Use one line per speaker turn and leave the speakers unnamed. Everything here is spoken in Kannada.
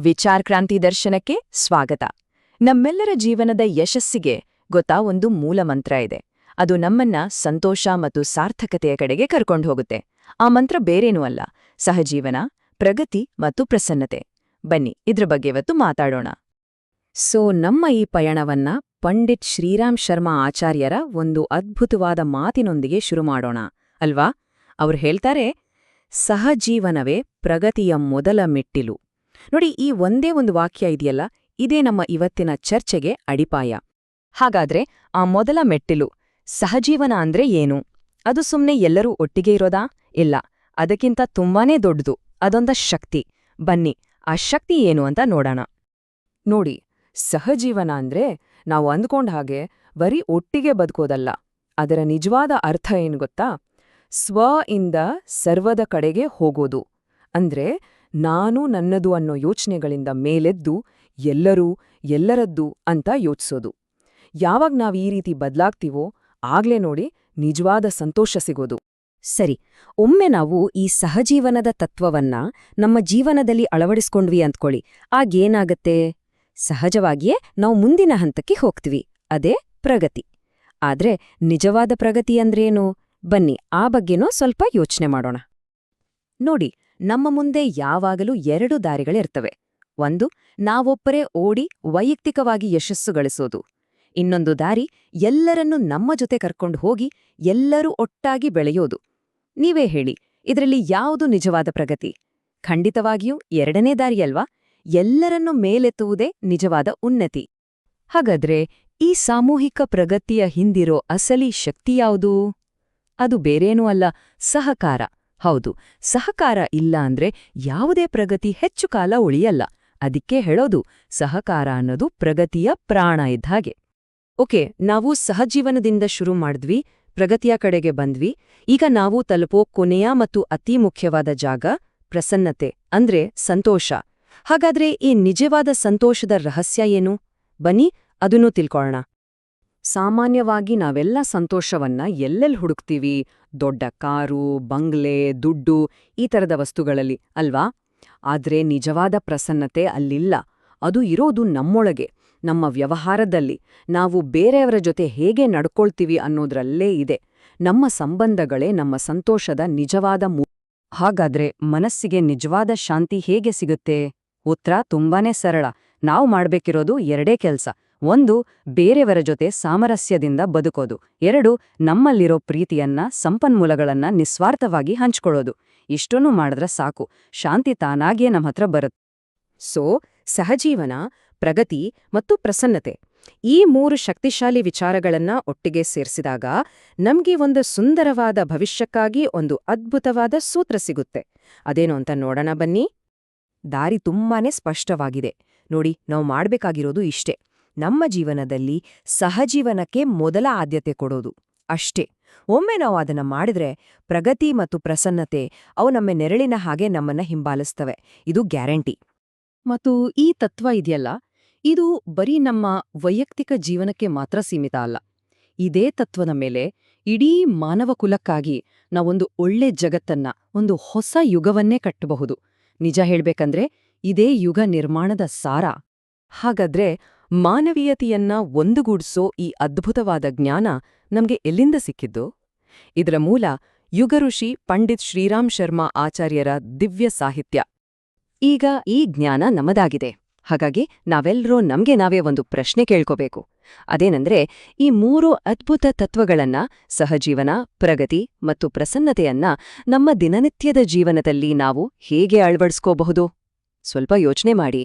ವಿಚಾರ ಕ್ರಾಂತಿ ದರ್ಶನಕ್ಕೆ ಸ್ವಾಗತ. ನಮ್ಮೆಲ್ಲರ ಜೀವನದ ಯಶಸ್ಸಿಗೆ ಗೊತ್ತಾ ಒಂದು ಮೂಲ ಮಂತ್ರ ಇದೆ. ಅದು ನಮ್ಮನ್ನ ಸಂತೋಷ ಮತ್ತು ಸಾರ್ಥಕತೆಯ ಕಡೆಗೆ ಕರ್ಕೊಂಡು ಹೋಗುತ್ತೆ. ಆ ಮಂತ್ರ ಬೇರೇನೂ ಅಲ್ಲ, ಸಹಜೀವನ, ಪ್ರಗತಿ ಮತ್ತು ಪ್ರಸನ್ನತೆ. ಬನ್ನಿ ಇದ್ರ ಬಗ್ಗೆ ಇವತ್ತು ಮಾತಾಡೋಣ. ನಮ್ಮ ಈ ಪಯಣವನ್ನ ಪಂಡಿತ್ ಶ್ರೀರಾಮ್ ಶರ್ಮಾ ಆಚಾರ್ಯರ ಒಂದು ಅದ್ಭುತವಾದ ಮಾತಿನೊಂದಿಗೆ ಶುರು ಮಾಡೋಣ ಅಲ್ವಾ? ಅವ್ರು ಹೇಳ್ತಾರೆ, ಸಹಜೀವನವೇ ಪ್ರಗತಿಯ ಮೊದಲ ಮೆಟ್ಟಿಲು. ನೋಡಿ, ಈ ಒಂದೇ ಒಂದು ವಾಕ್ಯ ಇದೆಯಲ್ಲ, ಇದೇ ನಮ್ಮ ಇವತ್ತಿನ ಚರ್ಚೆಗೆ ಅಡಿಪಾಯ. ಹಾಗಾದ್ರೆ ಆ ಮೊದಲ ಮೆಟ್ಟಿಲು ಸಹಜೀವನ ಅಂದ್ರೆ ಏನು? ಅದು ಸುಮ್ನೆ ಎಲ್ಲರೂ ಒಟ್ಟಿಗೆ ಇರೋದಾ? ಇಲ್ಲ, ಅದಕ್ಕಿಂತ ತುಂಬಾನೇ ದೊಡ್ಡದು. ಅದೊಂದ ಶಕ್ತಿ. ಬನ್ನಿ ಆ ಶಕ್ತಿ ಏನು ಅಂತ ನೋಡೋಣ. ನೋಡಿ, ಸಹಜೀವನ ಅಂದ್ರೆ ನಾವು ಅಂದ್ಕೊಂಡ ಹಾಗೆ ಬರೀ ಒಟ್ಟಿಗೆ ಬದುಕೋದಲ್ಲ. ಅದರ ನಿಜವಾದ ಅರ್ಥ ಏನು ಗೊತ್ತಾ? ಸ್ವ ಇಂದ ಸರ್ವದ ಕಡೆಗೆ ಹೋಗೋದು. ಅಂದ್ರೆ ನಾನು ನನ್ನದು ಅನ್ನೋ ಯೋಚನೆಗಳಿಂದ ಮೇಲೆದ್ದು ಎಲ್ಲರೂ ಎಲ್ಲರದ್ದು ಅಂತ ಯೋಚಿಸೋದು. ಯಾವಾಗ ನಾವು ಈ ರೀತಿ ಬದಲಾಗ್ತೀವೋ ಆಗ್ಲೇ ನೋಡಿ ನಿಜವಾದ ಸಂತೋಷ ಸಿಗೋದು.
ಸರಿ, ಒಮ್ಮೆ ನಾವು ಈ ಸಹಜೀವನದ ತತ್ವವನ್ನ ನಮ್ಮ ಜೀವನದಲ್ಲಿ ಅಳವಡಿಸ್ಕೊಂಡ್ವಿ ಅಂದ್ಕೊಳ್ಳಿ, ಆಗೇನಾಗತ್ತೆ? ಸಹಜವಾಗಿಯೇ ನಾವು ಮುಂದಿನ ಹಂತಕ್ಕೆ ಹೋಗ್ತೀವಿ, ಅದೇ ಪ್ರಗತಿ. ಆದ್ರೆ ನಿಜವಾದ ಪ್ರಗತಿ ಅಂದ್ರೇನು? ಬನ್ನಿ ಆ ಬಗ್ಗೆನೂ ಸ್ವಲ್ಪ ಯೋಚನೆ ಮಾಡೋಣ. ನೋಡಿ, ನಮ್ಮ ಮುಂದೆ ಯಾವಾಗಲೂ ಎರಡು ದಾರಿಗಳಿರ್ತವೆ. ಒಂದು, ನಾವೊಬ್ಬರೇ ಓಡಿ ವೈಯಕ್ತಿಕವಾಗಿ ಯಶಸ್ಸು ಗಳಿಸೋದು. ಇನ್ನೊಂದು ದಾರಿ, ಎಲ್ಲರನ್ನೂ ನಮ್ಮ ಜೊತೆ ಕರ್ಕೊಂಡು ಹೋಗಿ ಎಲ್ಲರೂ ಒಟ್ಟಾಗಿ ಬೆಳೆಯೋದು. ನೀವೇ ಹೇಳಿ, ಇದರಲ್ಲಿ ಯಾವುದು ನಿಜವಾದ ಪ್ರಗತಿ? ಖಂಡಿತವಾಗಿಯೂ ಎರಡನೇ ದಾರಿಯಲ್ವಾ? ಎಲ್ಲರನ್ನೂ ಮೇಲೆತ್ತುವುದೇ ನಿಜವಾದ ಉನ್ನತಿ. ಹಾಗಾದ್ರೆ ಈ ಸಾಮೂಹಿಕ ಪ್ರಗತಿಯ ಹಿಂದಿರೋ ಅಸಲಿ ಶಕ್ತಿಯಾವುದು? ಅದು ಬೇರೇನೂ ಅಲ್ಲ, ಸಹಕಾರ. ಹೌದು, ಸಹಕಾರ ಇಲ್ಲ ಅಂದ್ರೆ ಯಾವುದೇ ಪ್ರಗತಿ ಹೆಚ್ಚು ಕಾಲ ಉಳಿಯಲ್ಲ. ಅದಕ್ಕೆ ಹೇಳೋದು, ಸಹಕಾರ ಅನ್ನೋದು ಪ್ರಗತಿಯ ಪ್ರಾಣ ಇದ್ಹಾಗೆ. ಓಕೆ, ನಾವು ಸಹಜೀವನದಿಂದ ಶುರು ಮಾಡಿದ್ವಿ, ಪ್ರಗತಿಯ ಕಡೆಗೆ ಬಂದ್ವಿ. ಈಗ ನಾವು ತಲುಪೋ ಕೊನೆಯ ಮತ್ತು ಅತಿ ಮುಖ್ಯವಾದ ಜಾಗ ಪ್ರಸನ್ನತೆ, ಅಂದ್ರೆ ಸಂತೋಷ. ಹಾಗಾದ್ರೆ ಈ ನಿಜವಾದ ಸಂತೋಷದ ರಹಸ್ಯ ಏನು? ಬನ್ನಿ ಅದನ್ನೂ ತಿಳ್ಕೊಳ್ಳೋಣ. ಸಾಮಾನ್ಯವಾಗಿ ನಾವೆಲ್ಲ ಸಂತೋಷವನ್ನ ಎಲ್ಲೆಲ್ಲಿ ಹುಡುಕ್ತೀವಿ? ದೊಡ್ಡ ಕಾರು, ಬಂಗ್ಲೆ, ದುಡ್ಡು, ಈ ಥರದ ವಸ್ತುಗಳಲ್ಲಿ ಅಲ್ವಾ? ಆದ್ರೆ ನಿಜವಾದ ಪ್ರಸನ್ನತೆ ಅಲ್ಲಿಲ್ಲ. ಅದು ಇರೋದು ನಮ್ಮೊಳಗೆ, ನಮ್ಮ ವ್ಯವಹಾರದಲ್ಲಿ, ನಾವು ಬೇರೆಯವರ ಜೊತೆ ಹೇಗೆ ನಡ್ಕೊಳ್ತೀವಿ ಅನ್ನೋದ್ರಲ್ಲೇ ಇದೆ. ನಮ್ಮ ಸಂಬಂಧಗಳೇ ನಮ್ಮ ಸಂತೋಷದ ನಿಜವಾದ ಹಾಗಾದ್ರೆ ಮನಸ್ಸಿಗೆ ನಿಜವಾದ ಶಾಂತಿ ಹೇಗೆ ಸಿಗುತ್ತೆ? ಉತ್ತರ ತುಂಬಾನೇ ಸರಳ. ನಾವು ಮಾಡ್ಬೇಕಿರೋದು ಎರಡೇ ಕೆಲ್ಸ. ಒಂದು, ಬೇರೆಯವರ ಜೊತೆ ಸಾಮರಸ್ಯದಿಂದ ಬದುಕೋದು. ಎರಡು, ನಮ್ಮಲ್ಲಿರೋ ಪ್ರೀತಿಯನ್ನ, ಸಂಪನ್ಮೂಲಗಳನ್ನ ನಿಸ್ವಾರ್ಥವಾಗಿ ಹಂಚ್ಕೊಳ್ಳೋದು. ಇಷ್ಟನ್ನೂ ಮಾಡಿದ್ರೆ ಸಾಕು, ಶಾಂತಿ ತಾನಾಗಿಯೇ ನಮ್ಮ ಹತ್ರ ಬರುತ್ತೆ. ಸಹಜೀವನ, ಪ್ರಗತಿ ಮತ್ತು ಪ್ರಸನ್ನತೆ, ಈ ಮೂರು ಶಕ್ತಿಶಾಲಿ ವಿಚಾರಗಳನ್ನ ಒಟ್ಟಿಗೆ ಸೇರಿಸಿದಾಗ ನಮ್ಗೆ ಒಂದು ಸುಂದರವಾದ ಭವಿಷ್ಯಕ್ಕಾಗಿ ಒಂದು ಅದ್ಭುತವಾದ ಸೂತ್ರ ಸಿಗುತ್ತೆ. ಅದೇನು ಅಂತ ನೋಡೋಣ ಬನ್ನಿ. ದಾರಿ ತುಂಬಾನೇ ಸ್ಪಷ್ಟವಾಗಿದೆ. ನೋಡಿ, ನಾವು ಮಾಡ್ಬೇಕಾಗಿರೋದು ಇಷ್ಟೇ. ನಮ್ಮ ಜೀವನದಲ್ಲಿ ಸಹಜೀವನಕ್ಕೆ ಮೊದಲ ಆದ್ಯತೆ ಕೊಡೋದು ಅಷ್ಟೇ. ಒಮ್ಮೆ ನಾವು ಅದನ್ನ ಮಾಡಿದ್ರೆ ಪ್ರಗತಿ ಮತ್ತು ಪ್ರಸನ್ನತೆ ಅವು ನಮ್ಮ ನೆರಳಿನ ಹಾಗೆ ನಮ್ಮನ್ನ ಹಿಂಬಾಲಿಸ್ತವೆ. ಇದು ಗ್ಯಾರಂಟಿ. ಮತ್ತು ಈ ತತ್ವ ಇದೆಯಲ್ಲ, ಇದು ಬರೀ ನಮ್ಮ ವೈಯಕ್ತಿಕ ಜೀವನಕ್ಕೆ ಮಾತ್ರ ಸೀಮಿತ ಅಲ್ಲ. ಇದೇ ತತ್ವದ ಮೇಲೆ ಇಡೀ ಮಾನವ ಕುಲಕ್ಕಾಗಿ ನಾವೊಂದು ಒಳ್ಳೆ ಜಗತ್ತನ್ನ, ಒಂದು ಹೊಸ ಯುಗವನ್ನೇ ಕಟ್ಟಬಹುದು. ನಿಜ ಹೇಳ್ಬೇಕಂದ್ರೆ ಇದೇ ಯುಗ ನಿರ್ಮಾಣದ ಸಾರ. ಹಾಗಾದ್ರೆ ಮಾನವೀಯತೆಯನ್ನ ಒಂದುಗೂಡಿಸೋ ಈ ಅದ್ಭುತವಾದ ಜ್ಞಾನ ನಮ್ಗೆ ಎಲ್ಲಿಂದ ಸಿಕ್ಕಿದ್ದು? ಇದರ ಮೂಲ ಯುಗಋಷಿ ಪಂಡಿತ್ ಶ್ರೀರಾಮ್ ಶರ್ಮಾ ಆಚಾರ್ಯರ ದಿವ್ಯ ಸಾಹಿತ್ಯ. ಈಗ ಈ ಜ್ಞಾನ ನಮ್ಮದಾಗಿದೆ. ಹಾಗಾಗಿ ನಾವೆಲ್ಲರೂ ನಮ್ಗೆ ನಾವೇ ಒಂದು ಪ್ರಶ್ನೆ ಕೇಳ್ಕೋಬೇಕು. ಅದೇನಂದ್ರೆ, ಈ ಮೂರು ಅದ್ಭುತ ತತ್ವಗಳನ್ನ, ಸಹಜೀವನ, ಪ್ರಗತಿ ಮತ್ತು ಪ್ರಸನ್ನತೆಯನ್ನ ನಮ್ಮ ದಿನನಿತ್ಯದ ಜೀವನದಲ್ಲಿ ನಾವು ಹೇಗೆ ಅಳವಡಿಸ್ಕೋಬಹುದು? ಸ್ವಲ್ಪ ಯೋಚನೆ ಮಾಡಿ.